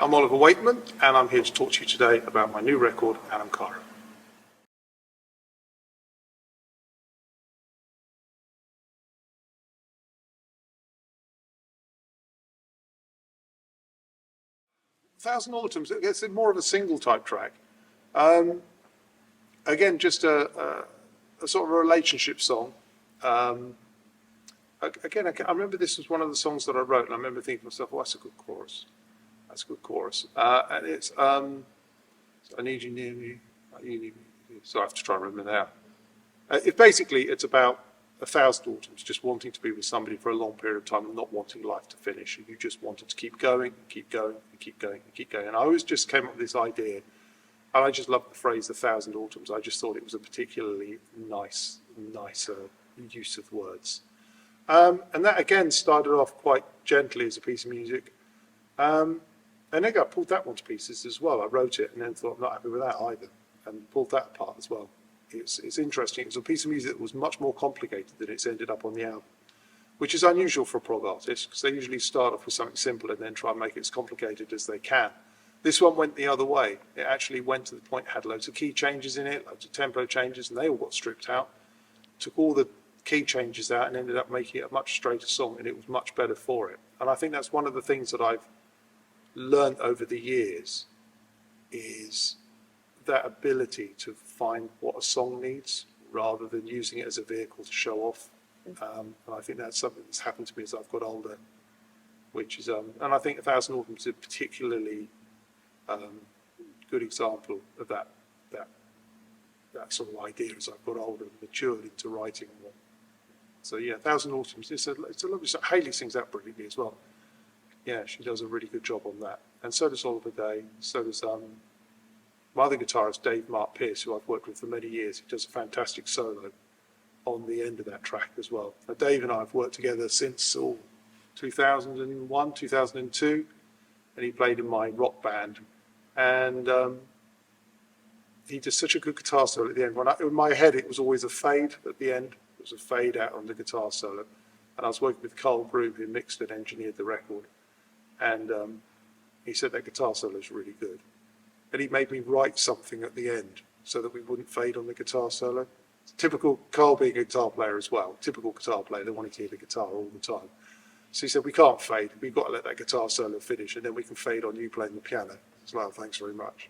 I'm Oliver Wakeman, and I'm here to talk to you today about my new record, Anam Cara. Thousand Autumns, it's more of a single type track. Again, just a sort of a relationship song. Again, I remember this was one of the songs that I wrote, and I remember thinking to myself, "Oh, that's a good chorus. That's a good chorus." And it's "I need you near me, you need me." So I have to try and remember now. It's about 1,000 autumns, just wanting to be with somebody for a long period of time and not wanting life to finish. You just wanted to keep going, keep going, and keep going, and keep going. And I always just came up with this idea, and I just loved the phrase 1,000 autumns. I just thought it was a particularly nicer use of words. And that again started off quite gently as a piece of music. And then I pulled that one to pieces as well. I wrote it and then thought I'm not happy with that either, and pulled that apart as well. It's interesting. It was a piece of music that was much more complicated than it's ended up on the album, which is unusual for a prog artist because they usually start off with something simple and then try and make it as complicated as they can. This one went the other way. It actually went to the point, had loads of key changes in it, loads of tempo changes, and they all got stripped out. Took all the key changes out and ended up making it a much straighter song, and it was much better for it. And I think that's one of the things that I've learned over the years is that ability to find what a song needs rather than using it as a vehicle to show off. And I think that's something that's happened to me as I've got older, which is, and I think 1,000 Autumns is a particularly good example of that sort of idea as I've got older and matured into writing more. So yeah, 1,000 Autumns, it's a lovely song. Hayley sings that brilliantly as well. Yeah, she does a really good job on that. And so does Oliver Day, so does my other guitarist, Dave Mark Pierce, who I've worked with for many years. He does a fantastic solo on the end of that track as well. Now, Dave and I have worked together since 2001, 2002, and he played in my rock band. And he does such a good guitar solo at the end. In my head, it was always a fade at the end. It was a fade out on the guitar solo. And I was working with Carl Broom, who mixed and engineered the record. And he said that guitar solo is really good. And he made me write something at the end so that we wouldn't fade on the guitar solo. It's typical, Carl being a guitar player as well, typical guitar player, they wanted to hear the guitar all the time. So he said, we can't fade, we've got to let that guitar solo finish and then we can fade on you playing the piano. It's like, oh, thanks very much.